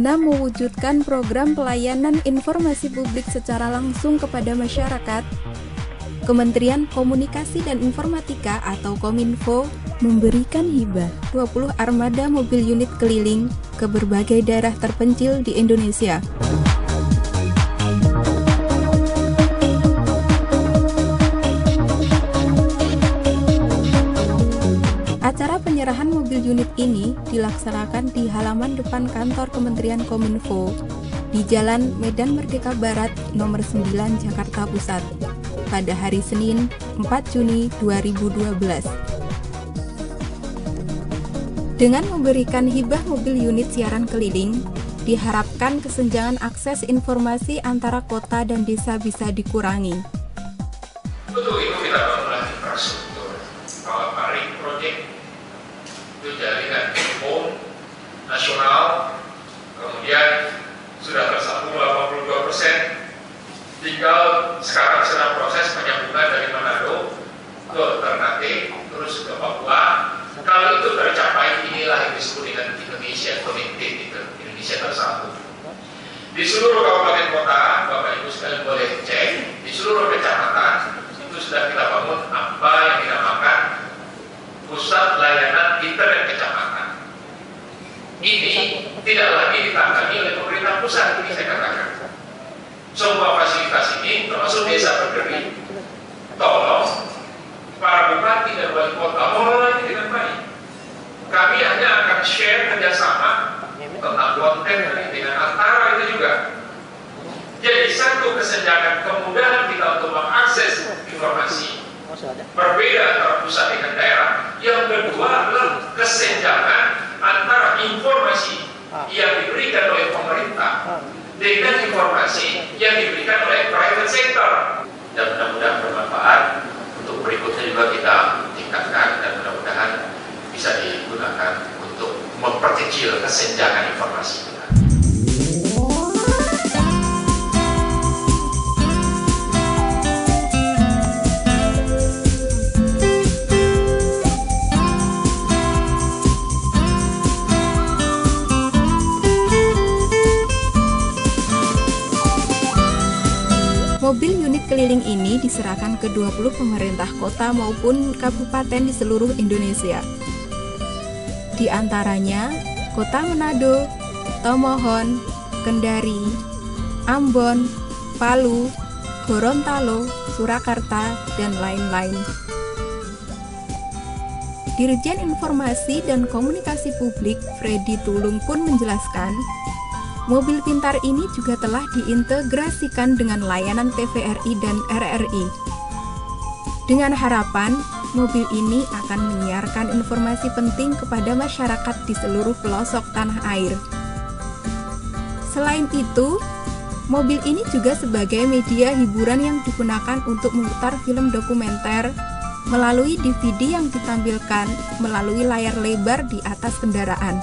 guna mewujudkan program pelayanan informasi publik secara langsung kepada masyarakat, Kementerian Komunikasi dan Informatika atau Kominfo memberikan hibah 20 armada mobil unit keliling ke berbagai daerah terpencil di Indonesia. Acara penyerahan mobil unit ini dilaksanakan di halaman depan kantor Kementerian Kominfo di Jalan Medan Merdeka Barat nomor 9 Jakarta Pusat pada hari Senin 4 Juni 2012. Dengan memberikan hibah mobil unit siaran keliling, diharapkan kesenjangan akses informasi antara kota dan desa bisa dikurangi. Untuk itu kita bangunlah infrastruktur. Kalau Paring Project itu jaringan backbone nasional, kemudian sudah tersambung 82%. Tinggal sekarang sedang proses penyambungan dari Manado ke Ternate, terus ke Papua. Kalau itu tercapai, inilah yang disebut dengan Indonesia Connected, Indonesia tersambung. Di seluruh kabupaten kota, Bapak Ibu sekalian boleh cek, di seluruh kecamatan itu sudah kita bangun apa yang dinamakan pusat layanan internet kecamatan. Ini tidak lagi ditangani oleh pemerintah pusat, ini saya katakan. Semua fasilitas ini termasuk desa berdiri. Tolong para bupati dan wali kota mengelola ini dengan baik. Kami hanya akan share kerjasama tentang konten dengan antara itu juga. Jadi satu, kesenjangan kemudahan kita untuk mengakses informasi berbeda antara pusat dengan daerah. Yang kedua adalah kesenjangan antara informasi yang diberikan oleh pemerintah dengan informasi yang diberikan oleh private sector. Dan mudah-mudahan bermanfaat. Untuk berikutnya juga kita tingkatkan dan mudah-mudahan bisa digunakan untuk memperkecil kesenjangan informasi kita. Mobil unit keliling ini diserahkan ke 20 pemerintah kota maupun kabupaten di seluruh Indonesia. Di antaranya, Kota Manado, Tomohon, Kendari, Ambon, Palu, Gorontalo, Surakarta, dan lain-lain. Dirjen Informasi dan Komunikasi Publik Freddy Tulung pun menjelaskan, mobil pintar ini juga telah diintegrasikan dengan layanan TVRI dan RRI. Dengan harapan, mobil ini akan menyiarkan informasi penting kepada masyarakat di seluruh pelosok tanah air. Selain itu, mobil ini juga sebagai media hiburan yang digunakan untuk memutar film dokumenter melalui DVD yang ditampilkan melalui layar lebar di atas kendaraan.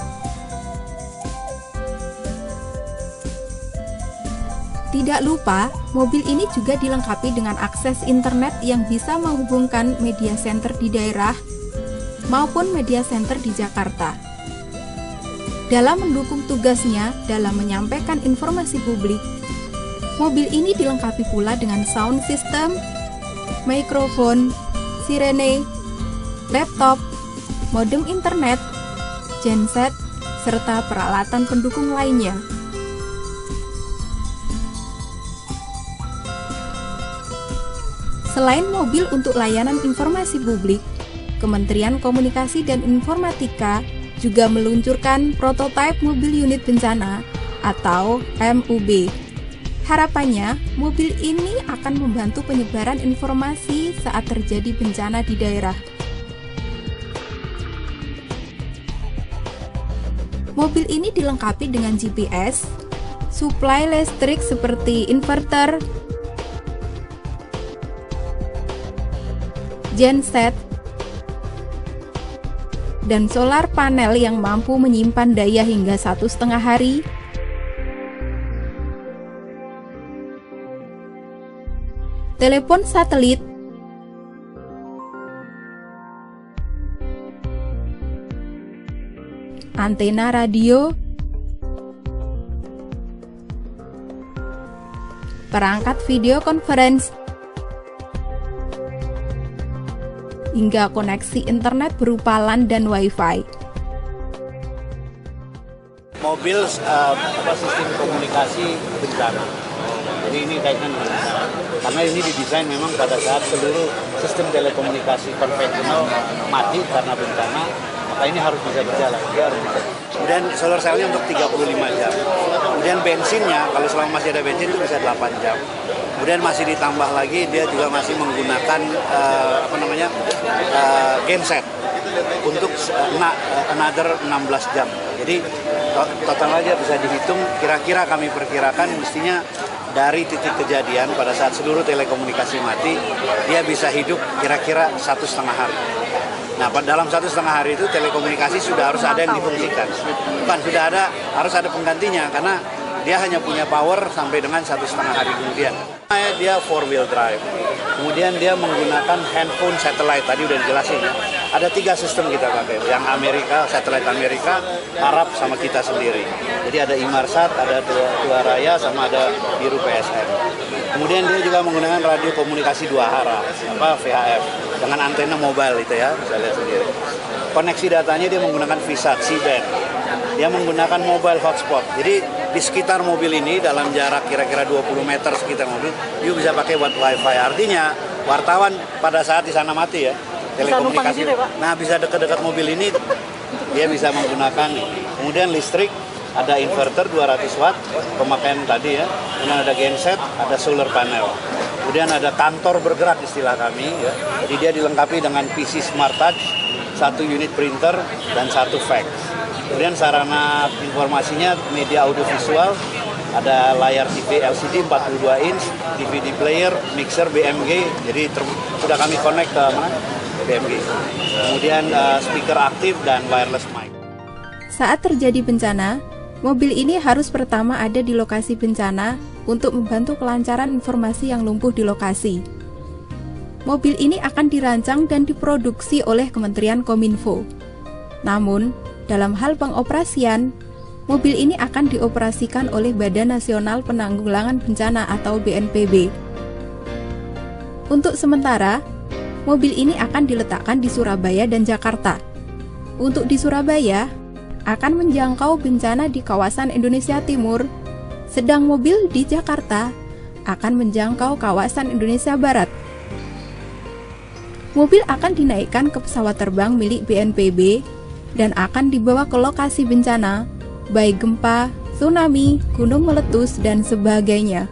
Tidak lupa, mobil ini juga dilengkapi dengan akses internet yang bisa menghubungkan media center di daerah maupun media center di Jakarta. Dalam mendukung tugasnya dalam menyampaikan informasi publik, mobil ini dilengkapi pula dengan sound system, mikrofon, sirene, laptop, modem internet, genset, serta peralatan pendukung lainnya. Selain mobil untuk layanan informasi publik, Kementerian Komunikasi dan Informatika juga meluncurkan prototipe mobil unit bencana atau MUB. Harapannya, mobil ini akan membantu penyebaran informasi saat terjadi bencana di daerah. Mobil ini dilengkapi dengan GPS, suplai listrik seperti inverter, genset, dan solar panel yang mampu menyimpan daya hingga 1,5 hari, telepon satelit, antena radio, perangkat video conference, hingga koneksi internet berupa LAN dan Wi-Fi. Mobil sistem komunikasi bencana. Jadi ini kaitan dengan bencana. Karena ini didesain memang pada saat seluruh sistem telekomunikasi konvensional mati karena bencana, maka ini harus bisa berjalan. Dia harus bisa. Kemudian solar cell-nya untuk 35 jam. Kemudian bensinnya, kalau selama masih ada bensin itu bisa 8 jam. Kemudian masih ditambah lagi, dia juga masih menggunakan genset untuk another 16 jam. Jadi total aja bisa dihitung, kira-kira kami perkirakan mestinya dari titik kejadian pada saat seluruh telekomunikasi mati, dia bisa hidup kira-kira 1,5 hari. Nah, dalam 1,5 hari itu telekomunikasi sudah harus ada yang difungsikan. Bukan sudah ada, harus ada penggantinya karena dia hanya punya power sampai dengan 1,5 hari kemudian. Dia 4-wheel drive. Kemudian dia menggunakan handphone satellite, tadi udah dijelasin ya. Ada 3 sistem kita pakai, yang Amerika, satellite Amerika, Arab sama kita sendiri. Jadi ada Inmarsat, ada Dua Raya, sama ada Biru PSM. Kemudian dia juga menggunakan radio komunikasi 2 arah, VHF, dengan antena mobile itu ya, bisa lihat sendiri. Koneksi datanya dia menggunakan VSAT, C-band. Dia menggunakan mobile hotspot. Jadi di sekitar mobil ini dalam jarak kira-kira 20 meter sekitar mobil, dia bisa pakai buat Wi-Fi. Artinya wartawan pada saat di sana mati ya, telekomunikasi. Nah, bisa dekat-dekat mobil ini dia bisa menggunakan. Kemudian listrik, ada inverter 200 watt, pemakaian tadi ya. Kemudian ada genset, ada solar panel. Kemudian ada kantor bergerak istilah kami ya. Jadi dia dilengkapi dengan PC Smart Touch, 1 unit printer dan 1 fax. Kemudian sarana informasinya media audiovisual, ada layar TV LCD 42 inch, DVD player, mixer BMG, jadi sudah kami connect ke BMG. Kemudian speaker aktif dan wireless mic. Saat terjadi bencana, mobil ini harus pertama ada di lokasi bencana untuk membantu kelancaran informasi yang lumpuh di lokasi. Mobil ini akan dirancang dan diproduksi oleh Kementerian Kominfo. Namun, dalam hal pengoperasian, mobil ini akan dioperasikan oleh Badan Nasional Penanggulangan Bencana atau BNPB. Untuk sementara, mobil ini akan diletakkan di Surabaya dan Jakarta. Untuk di Surabaya, akan menjangkau bencana di kawasan Indonesia Timur, sedang mobil di Jakarta akan menjangkau kawasan Indonesia Barat. Mobil akan dinaikkan ke pesawat terbang milik BNPB dan akan dibawa ke lokasi bencana, baik gempa, tsunami, gunung meletus, dan sebagainya.